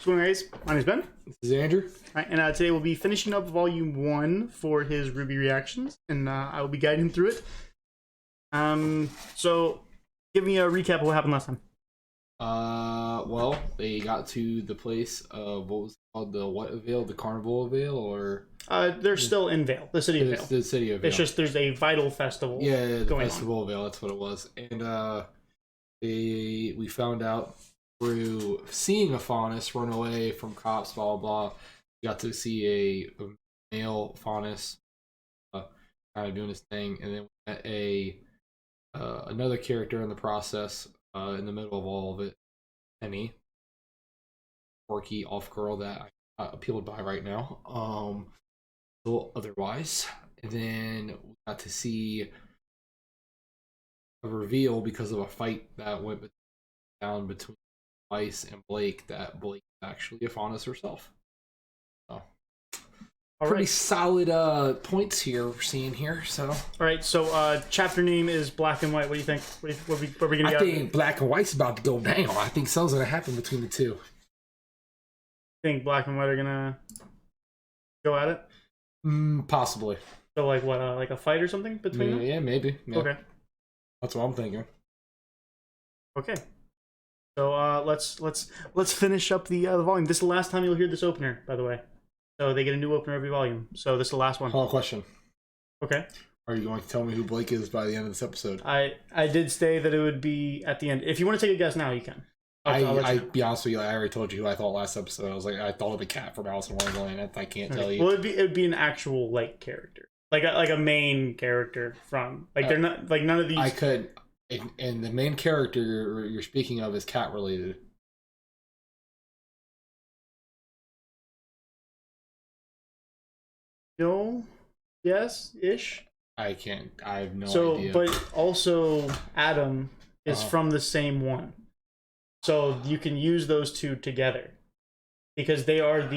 What's going on, guys? My name's Ben. This is Andrew. Right, and today we'll be finishing up Volume 1 for his RWBY reactions, and I will be guiding him through it. So, give me a recap of what happened last time. Well, they got to the place of, what was it called, the what Vale? The Carnival of Vale, or? They're still in Vale, the city of Vale. The city of Vale. It's just there's a vital festival the going Festival of Vale, that's what it was. And, we found out through seeing a faunus run away from cops, blah, blah, blah. We got to see a male faunus kind of doing his thing, and then we met another character in the process, in the middle of all of it, Penny, quirky off girl that I'm appealed by right now. Otherwise, and then we got to see a reveal because of a fight that went down between Weiss and Blake, that Blake is actually a faunus herself. So pretty solid points here we're seeing here. So all right, so chapter name is Black and White. What do you think? What are we gonna get? I think Black and White's about to go down. I think something's gonna happen between the two. Think Black and White are gonna go at it? Possibly. So like what? Like a fight or something between them? Yeah, maybe. Yeah. Okay. That's what I'm thinking. Okay. So let's finish up the volume. This is the last time you'll hear this opener, by the way. So they get a new opener every volume. So this is the last one. Hold on, question. Okay. Are you going to tell me who Blake is by the end of this episode? I did say that it would be at the end. If you want to take a guess now, you can. I'll be honest with you. I already told you who I thought last episode. I was like, I thought of the cat from Alice in Wonderland. I can't tell you. Well, it would be an actual like character, like a main character from like they're not like none of these. I could, and the main character you're speaking of is cat related. No, yes, ish. I can't. I have no idea. But also Adam is from the same one. So you can use those two together because they are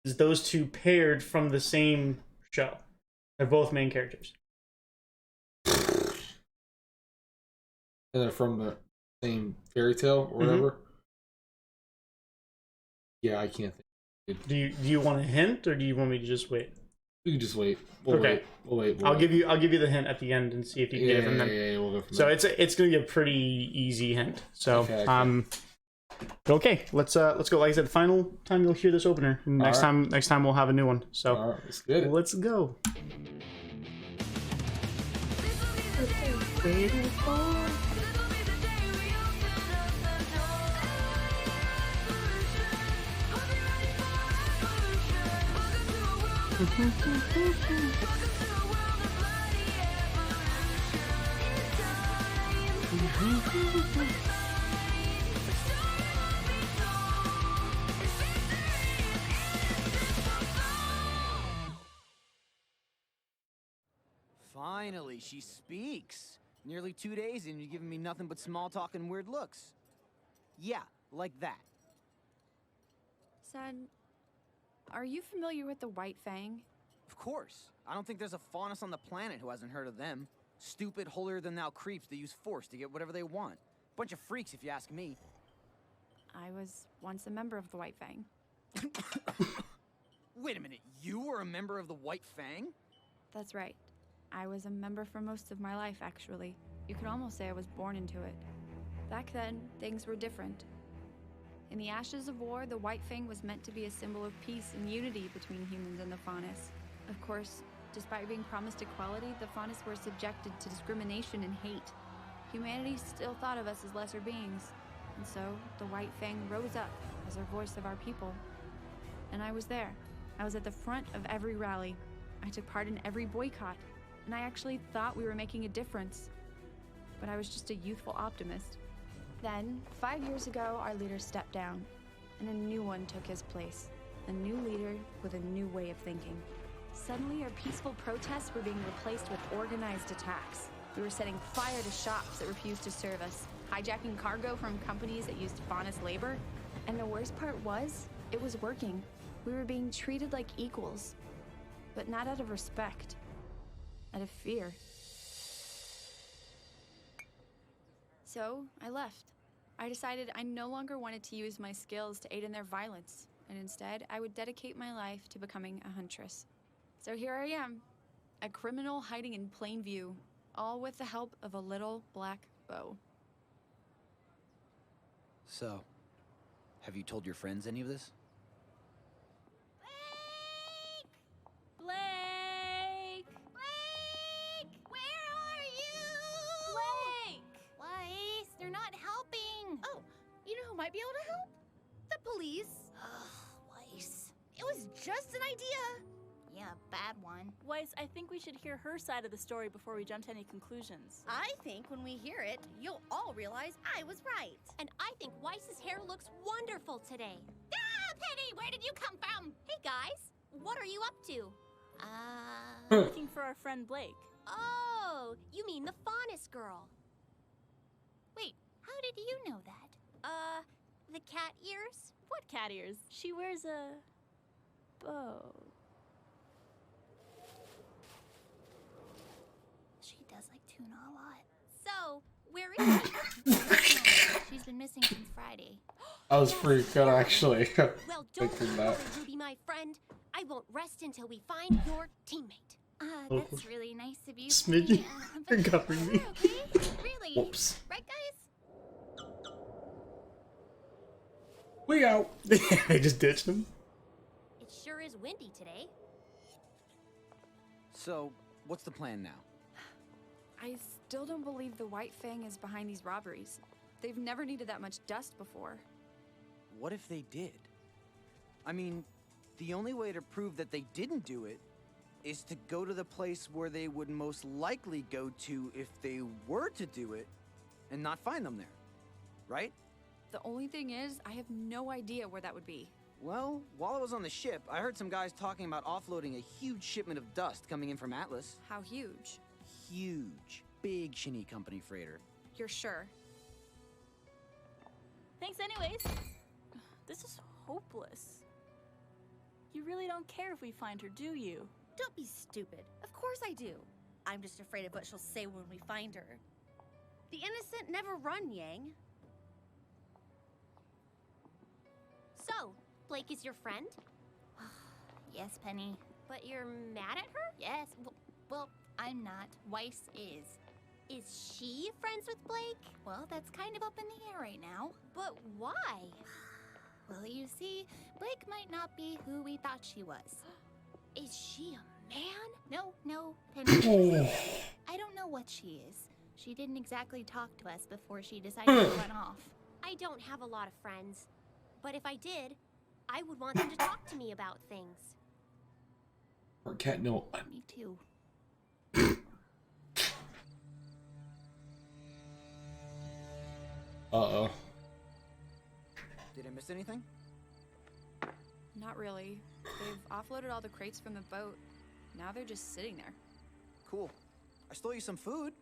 those two paired from the same show. They're both main characters. And they're from the same fairy tale or whatever. Yeah, I can't think. Do you want a hint or do you want me to just wait? We can just wait. We'll wait. I'll give you the hint at the end and see if you can get it from them. Yeah, we'll go from there. So it's gonna be a pretty easy hint. So okay, let's go. Like I said, the final time you'll hear this opener. Next time we'll have a new one. So let's go. Finally, she speaks. Nearly 2 days and you're giving me nothing but small talk and weird looks. Yeah, like that. Son, are you familiar with the White Fang? Of course. I don't think there's a faunus on the planet who hasn't heard of them. Stupid, holier-than-thou creeps that use force to get whatever they want. Bunch of freaks, if you ask me. I was once a member of the White Fang. Wait a minute, you were a member of the White Fang? That's right. I was a member for most of my life, actually. You could almost say I was born into it. Back then, things were different. In the ashes of war, the White Fang was meant to be a symbol of peace and unity between humans and the faunus. Of course, despite being promised equality, the faunus were subjected to discrimination and hate. Humanity still thought of us as lesser beings, and so the White Fang rose up as our voice of our people. And I was there. I was at the front of every rally. I took part in every boycott, and I actually thought we were making a difference. But I was just a youthful optimist. Then, 5 years ago, our leader stepped down, and a new one took his place. A new leader with a new way of thinking. Suddenly, our peaceful protests were being replaced with organized attacks. We were setting fire to shops that refused to serve us, hijacking cargo from companies that used faunus labor. And the worst part was, it was working. We were being treated like equals, but not out of respect, out of fear. So I left. I decided I no longer wanted to use my skills to aid in their violence, and instead I would dedicate my life to becoming a huntress. So here I am, a criminal hiding in plain view, all with the help of a little black bow. So, have you told your friends any of this? Blake! Blake! Where are you? Blake! Weiss, they're not helping. Oh, you know who might be able to help? The police. Ugh, Weiss. It was just an idea. Yeah, bad one. Weiss, I think we should hear her side of the story before we jump to any conclusions. I think when we hear it, you'll all realize I was right. And I think Weiss's hair looks wonderful today. Ah, Penny, where did you come from? Hey, guys, what are you up to? Looking for our friend Blake. Oh, you mean the Faunus girl. Wait, how did you know that? The cat ears? What cat ears? She wears a bow. She does like tuna a lot. So, where is she? She's been missing since Friday. That was pretty good, actually. Well, don't Thinking worry, that. Ruby, my friend. I won't rest until we find your teammate. That's really nice of you. Smiggy. Penny, but Covering me. we're okay, really. Whoops. Right, guys? We out. They just ditched him. It sure is windy today. So, what's the plan now? I still don't believe the White Fang is behind these robberies. They've never needed that much dust before. What if they did? I mean, the only way to prove that they didn't do it is to go to the place where they would most likely go to if they were to do it and not find them there, right? The only thing is, I have no idea where that would be. Well, while I was on the ship, I heard some guys talking about offloading a huge shipment of dust coming in from Atlas. How huge? Huge. Big Shinny Company freighter. You're sure? Thanks anyways. This is hopeless. You really don't care if we find her, do you? Don't be stupid. Of course I do. I'm just afraid of what she'll say when we find her. The innocent never run, Yang. So, Blake is your friend? Yes, Penny. But you're mad at her? Yes. Well, I'm not. Weiss is. Is she friends with Blake? Well, that's kind of up in the air right now. But why? Well, you see, Blake might not be who we thought she was. Is she a man? No, Penny. I don't know what she is. She didn't exactly talk to us before she decided to run off. I don't have a lot of friends. But if I did, I would want them to talk to me about things. Or cat no. Me too. Uh-oh. Did I miss anything? Not really. They've offloaded all the crates from the boat. Now they're just sitting there. Cool. I stole you some food.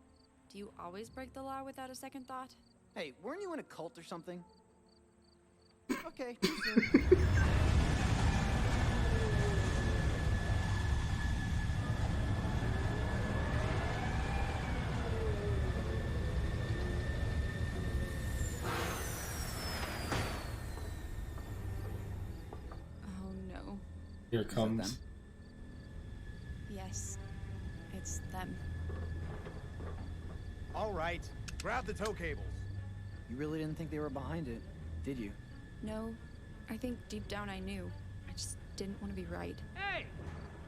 Do you always break the law without a second thought? Hey, weren't you in a cult or something? Okay, too soon. Oh no. Here it comes. them? Yes. It's them. All right, grab the tow cables. You really didn't think they were behind it, did you? No. I think deep down I knew. I just didn't want to be right. Hey,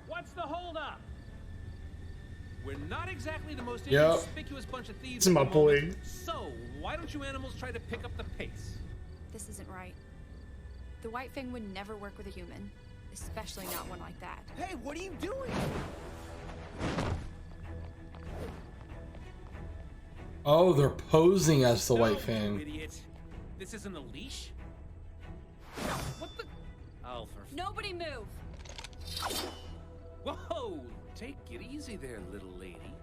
what's the holdup? We're not exactly the most Yep. inconspicuous bunch of thieves. This is my at the moment, boy. So why don't you animals try to pick up the pace? This isn't right. The White Fang would never work with a human. Especially not one like that. Hey, what are you doing? Oh, they're posing as the No, White you Fang. idiot. This isn't a leash? What the? Oh, for Nobody move! Whoa! Take it easy there, little lady.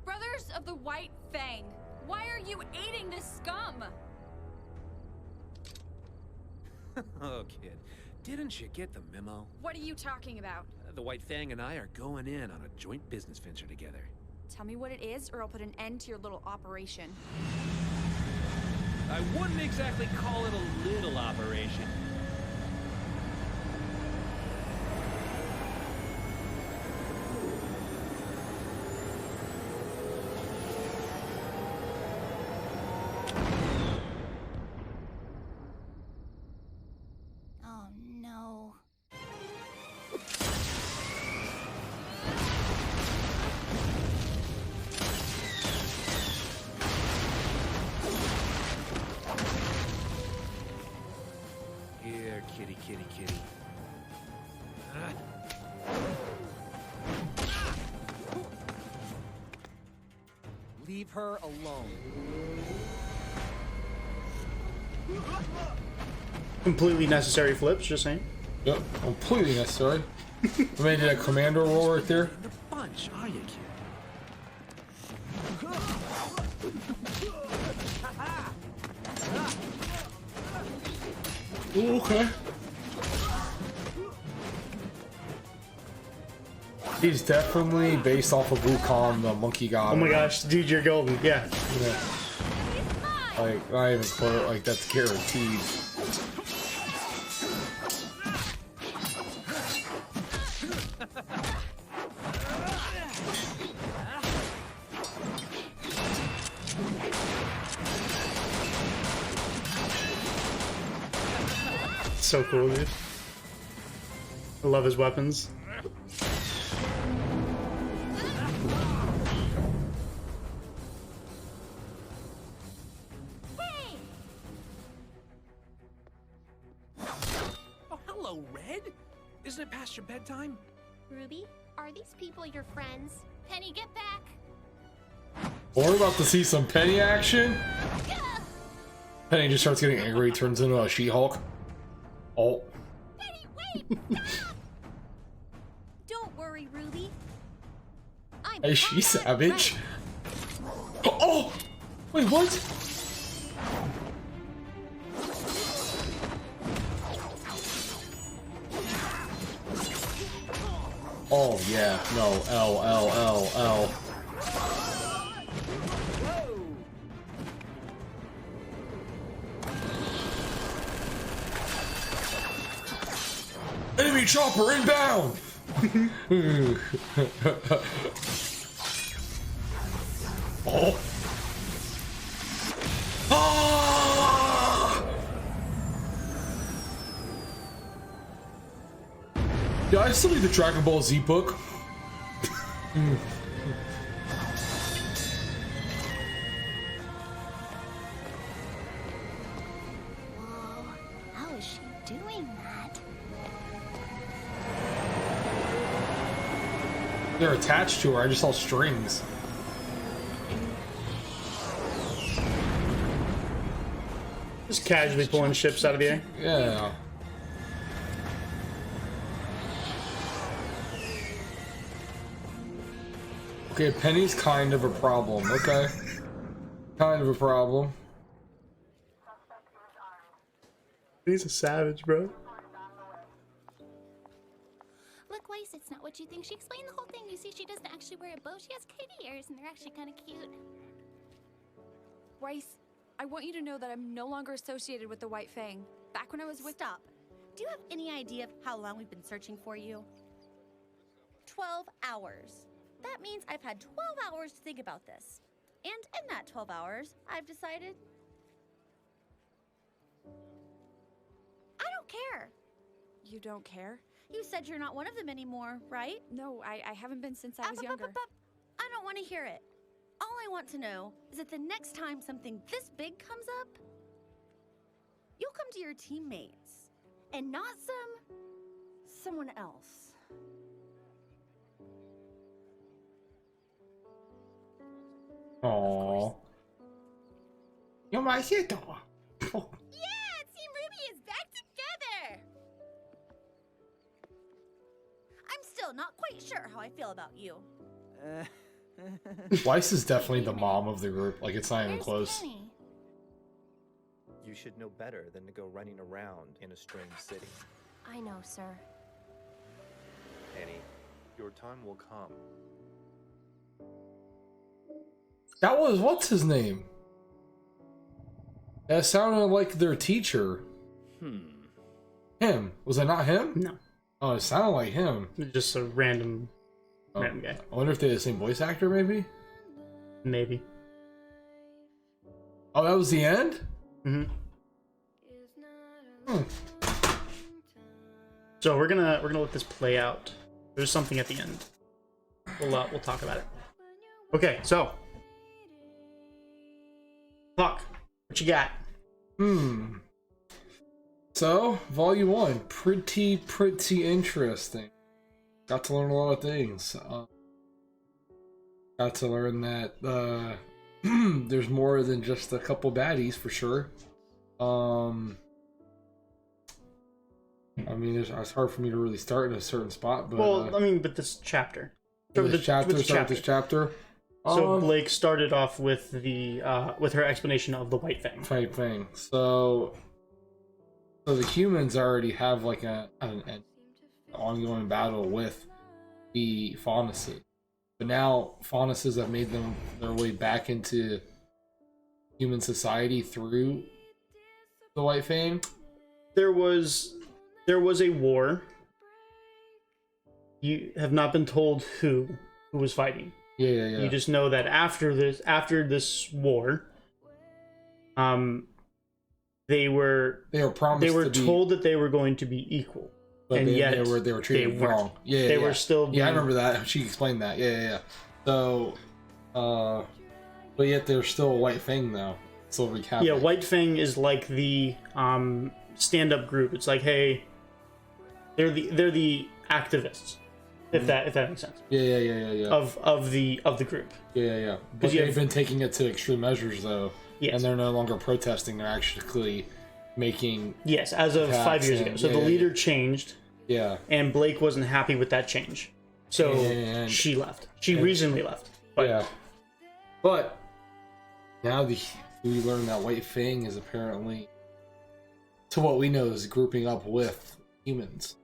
Brothers of the White Fang, why are you aiding this scum? Oh, kid. Didn't you get the memo? What are you talking about? The White Fang and I are going in on a joint business venture together. Tell me what it is, or I'll put an end to your little operation. I wouldn't exactly call it a little operation. Oh no. Here, kitty, kitty, kitty. Leave her alone. Completely necessary flips, just saying. Yep, completely necessary. I made a commando roll right there. The bunch, are you, kid? Ooh, okay. He's definitely based off of Wukong, the monkey god. Oh my gosh, dude, you're golden. Yeah. Yeah. Like, not even close. Like, that's guaranteed. So cool, dude. I love his weapons. Oh, hello, Red. Isn't it past your bedtime? Ruby, are these people your friends? Penny, get back! We're about to see some Penny action. Penny just starts getting angry, turns into a She-Hulk. Oh. Penny, wait! Stop! Don't worry, Ruby. I'm Is she savage? Oh! Wait, what? Oh, yeah. No. L, L, L, L. Enemy chopper inbound! Oh! Ah! Yeah, I still need the Dragon Ball Z book. Whoa, how is she doing that? They're attached to her, I just saw strings. Just casually pulling ships out of the air. Yeah. Okay, Penny's kind of a problem, okay? Kind of a problem. He's a savage, bro. Look, Weiss, it's not what you think. She explained the whole thing. You see, she doesn't actually wear a bow. She has kitty ears, and they're actually kind of cute. Weiss, I want you to know that I'm no longer associated with the White Fang. Back when I was with... Stop. Do you have any idea of how long we've been searching for you? 12 hours. That means I've had 12 hours to think about this. And in that 12 hours, I've decided... I don't care. You don't care? You said you're not one of them anymore, right? No, I haven't been since I was younger. I don't want to hear it. All I want to know is that the next time something this big comes up, you'll come to your teammates and not someone else. Aww. You're my hero. Yeah, Team RWBY is back together. I'm still not quite sure how I feel about you. Weiss is definitely the mom of the group. Like, it's not even Where's close. Penny? You should know better than to go running around in a strange city. I know, sir. Penny, your time will come. That was what's his name? That sounded like their teacher. Him. Was it not him? No. Oh, it sounded like him. Just a random guy. I wonder if they're the same voice actor, maybe? Maybe. Oh, that was the end? Mm-hmm. So we're gonna let this play out. There's something at the end. We'll talk about it. Okay, so Puck, what you got? So, Volume 1, pretty interesting. Got to learn a lot of things. Got to learn that there's more than just a couple baddies, for sure. I mean, it's hard for me to really start in a certain spot, but... Well, I mean, but this chapter. This chapter. So Blake started off with the with her explanation of the White Fang. White Fang. So the humans already have like an ongoing battle with the faunuses, but now faunuses have made their way back into human society through the White Fang. There was a war. You have not been told who was fighting. Yeah. You just know that after this war, they were told that they were going to be equal, but yet they were treated wrong. They were still. I remember that. She explained that. Yeah. So, but yet they're still a White Fang though. So recap. Yeah, White Fang is like the stand-up group. It's like, hey, they're the activists. If that makes sense. Yeah. Of the group. Yeah. But they've been taking it to extreme measures though. Yes. And they're no longer protesting, they're actually making... Yes, as of 5 years ago. So the leader changed. Yeah. And Blake wasn't happy with that change. So she left. She recently left. But, but now we learn that White Fang is apparently, to what we know, is grouping up with humans.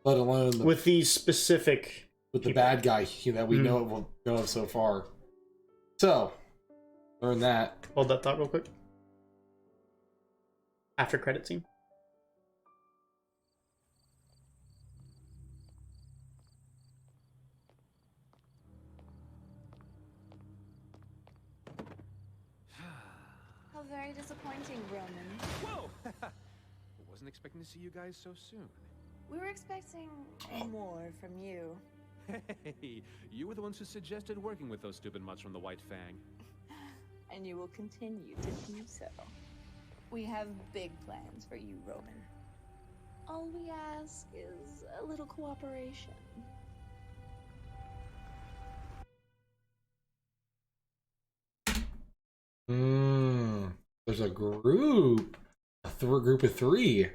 Let alone with these specific with the bad guy that we know of so far. So, learn that. Hold that thought real quick. After credit scene. How very disappointing, Roman. Whoa! Wasn't expecting to see you guys so soon. We were expecting more from you. Hey, you were the ones who suggested working with those stupid mutts from the White Fang. And you will continue to do so. We have big plans for you, Roman. All we ask is a little cooperation. There's a group. Group of 3.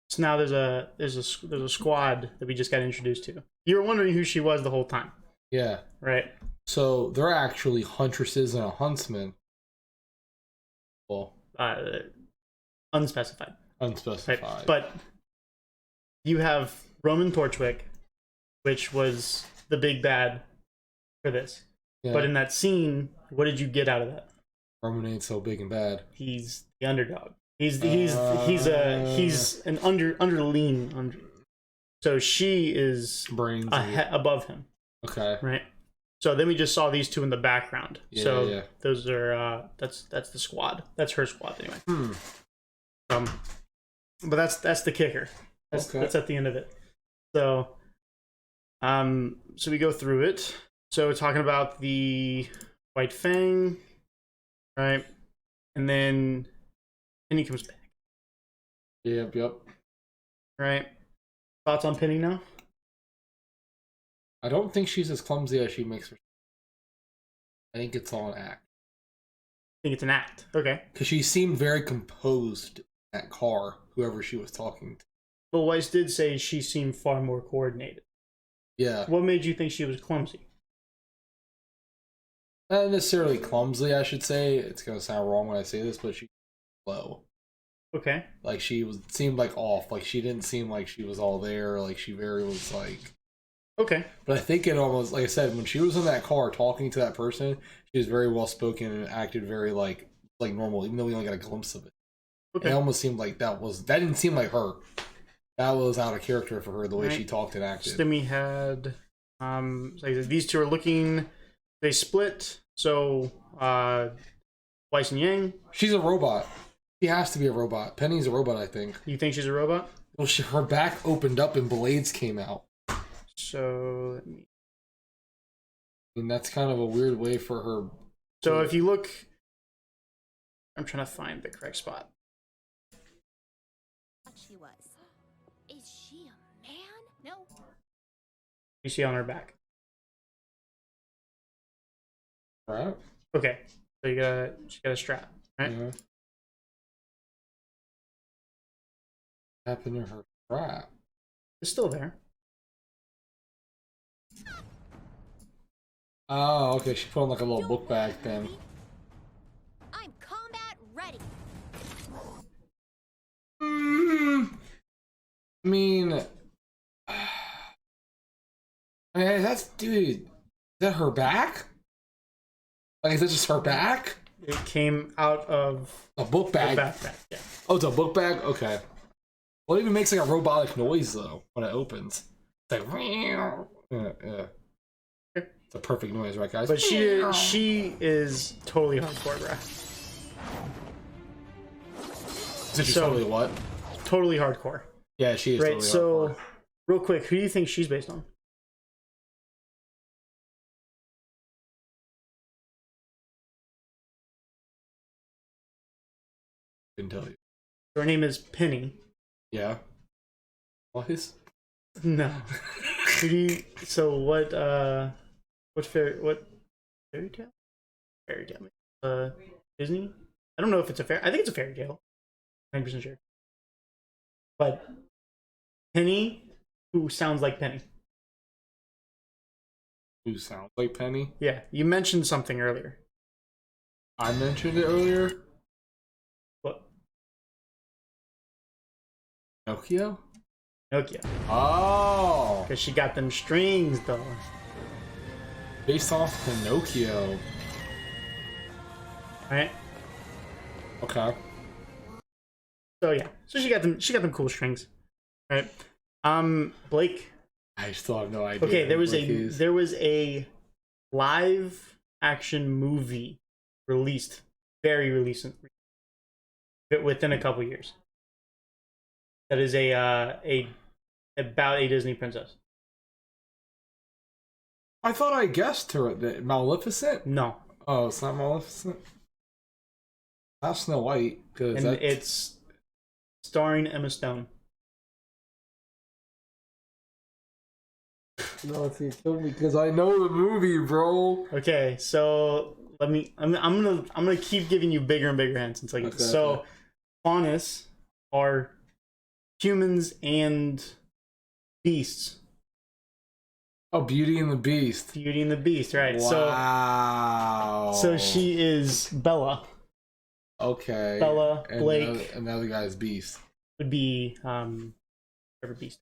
So now there's a squad that we just got introduced to. You were wondering who she was the whole time. Yeah. Right. So they're actually huntresses and a huntsman. Well, unspecified. Unspecified. Right. But you have Roman Torchwick, which was the big bad for this. Yeah. But in that scene, what did you get out of that? Roman ain't so big and bad. He's the underdog. He's an underlean. So she is brains above him. Okay. Right. So then we just saw these two in the background. Yeah, those are that's the squad. That's her squad anyway. But that's the kicker. That's at the end of it. So so we go through it. So we're talking about the White Fang, right? And then Penny comes back. Yep. Right. Thoughts on Penny now? I don't think she's as clumsy as she makes her. I think it's all an act. I think it's an act. Okay. Because she seemed very composed in that car, whoever she was talking to. But Weiss did say she seemed far more coordinated. Yeah. What made you think she was clumsy? Not necessarily clumsy, I should say. It's going to sound wrong when I say this, but she was slow. Okay. Like seemed like off. Like she didn't seem like she was all there. Like she was like... Okay. But I think it almost, like I said, when she was in that car talking to that person, she was very well spoken and acted very like normal, even though we only got a glimpse of it. Okay. It almost seemed like that didn't seem like her. That was out of character for her, the way Right. she talked and acted. So then we had, like I said, these two are looking. They split. So, Weiss and Yang. She's a robot. She has to be a robot. Penny's a robot, I think. You think she's a robot? Well, her back opened up and blades came out. So let me. I mean, that's kind of a weird way for her. So if you look, I'm trying to find the correct spot. She was. Is she a man? No. You see on her back. Right? Okay. So she got a strap, right? Yeah. What happened to her strap? It's still there. Oh, okay. She put on like a little book bag thing. I'm combat ready. I mean, that's, dude, is that her back? Like, is that just her back? It came out of a book bag. Backpack, yeah. Oh, it's a book bag? Okay. Well, it even makes like a robotic noise though when it opens. It's like, yeah. It's a perfect noise, right, guys? But she is totally hardcore, bro. So she's totally what? Totally hardcore. Yeah, she is. Right. Totally So, hardcore. real quick, who do you think she's based on? I can tell you. Her name is Penny. Yeah. What? No. Who do you? So what? What fairy tale? Fairy tale. Disney. I don't know if it's a fair. I think it's a fairy tale. 90% sure. But Penny, who sounds like Penny. Who sounds like Penny? Yeah, you mentioned something earlier. I mentioned it earlier. What? Nokia? Nokia. Oh! Because she got them strings, though. Based off Pinocchio. Right? Okay. So yeah. So she got them cool strings. Right? Blake. I still have no idea. Okay, there was a live action movie released very recently. Within a couple years. That is about a Disney princess. I thought I guessed her. Maleficent? No. Oh, it's not Maleficent? Not Snow White. And it's starring Emma Stone. No, you killed me because I know the movie, bro. Okay, so I'm gonna keep giving you bigger and bigger hints until you. So, Faunus are humans and beasts. Oh, Beauty and the Beast. Beauty and the Beast, right? Wow. So she is Bella. Okay. Bella, Blake. And the other guy's Beast. Would be whatever Beast,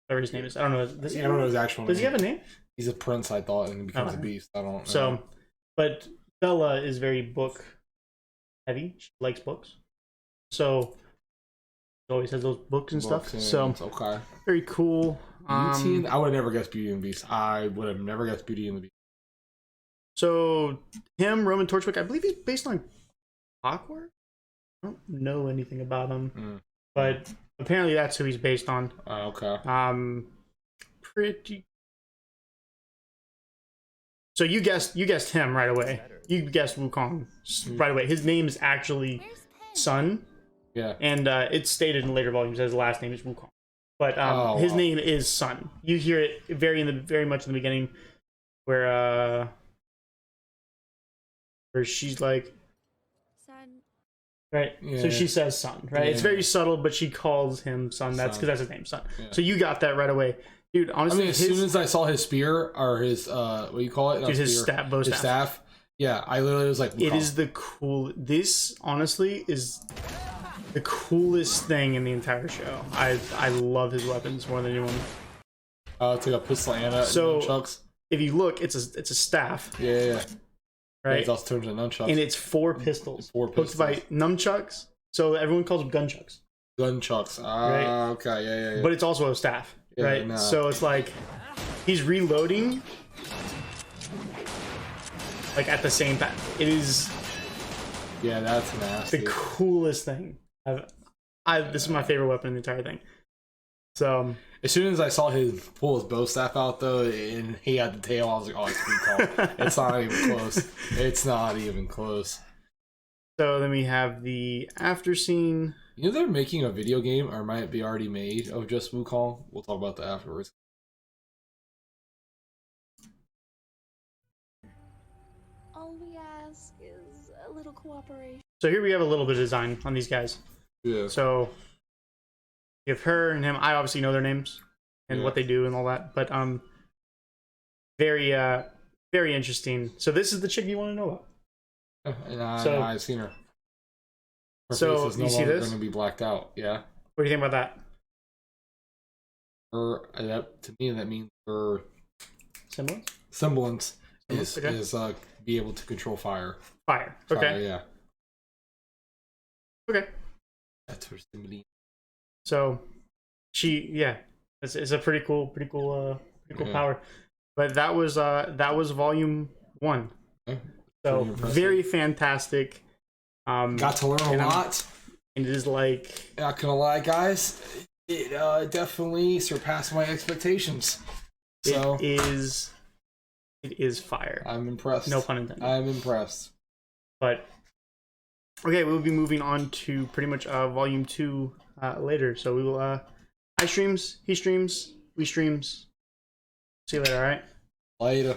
whatever his name is. I don't know. I don't know his actual name. Does he have a name? He's a prince, I thought, and he becomes a beast. I don't know. So, but Bella is very book heavy. She likes books. So always has those books and stuff. So okay, very cool. Beauty I would have never guessed Beauty and the Beast. I would have never guessed Beauty and the Beast. So him, Roman Torchwick, I believe he's based on Hogwarts. I don't know anything about him, but apparently that's who he's based on. Okay. Pretty. So you guessed him right away. You guessed Wukong right away. His name is actually Sun. Yeah. And it's stated in later volumes that his last name is Wukong. But his name is Sun. You hear it very much in the beginning, where she's like, Sun. right. Yeah. So she says Sun, right? Yeah. It's very subtle, but she calls him Sun. That's because that's his name, Sun. Yeah. So you got that right away, dude. Honestly, I mean, as soon as I saw his spear or his what do you call it? Dude, his staff, bow staff. Yeah, I literally was like, it is the cool. This honestly is the coolest thing in the entire show. I love his weapons more than anyone. Oh, it's like a pistol and a So nunchucks. if you look, it's a staff, Yeah. right? It's also turned into nunchucks. And it's 4 pistols. Four Hooked by nunchucks. So everyone calls them gunchucks. Gunchucks. Right? Okay, yeah. But it's also a staff, Yeah, right? no. So it's like he's reloading, like at the same time. It is Yeah, that's nasty. the coolest thing. This is my favorite weapon in the entire thing. So as soon as I saw him pull his bow staff out, though, and he had the tail, I was like, "Oh, it's recall." It's not even close. It's not even close. So then we have the after scene. You know they're making a video game, or might be already made, of just Wukong. We'll talk about that afterwards. All we ask is a little cooperation. So here we have a little bit of design on these guys. Yeah. So you have her and him. I obviously know their names and what they do and all that, but very very interesting. So this is the chick you want to know about. So I've seen her. Her so face is no you see longer this? going to be blacked out. Yeah. What do you think about that? That to me, that means her semblance is be able to control fire. Fire. Okay. Fire, yeah. Okay. That's her symbol. So it's a pretty cool power. But that was volume 1. Okay. So very fantastic. Got to learn a lot. And it is like, not gonna lie, guys, it definitely surpassed my expectations. So it is fire. I'm impressed. No pun intended. I'm impressed. But okay, we'll be moving on to pretty much volume 2 later. So we will I streams, he streams, we streams. See you later, alright? Later.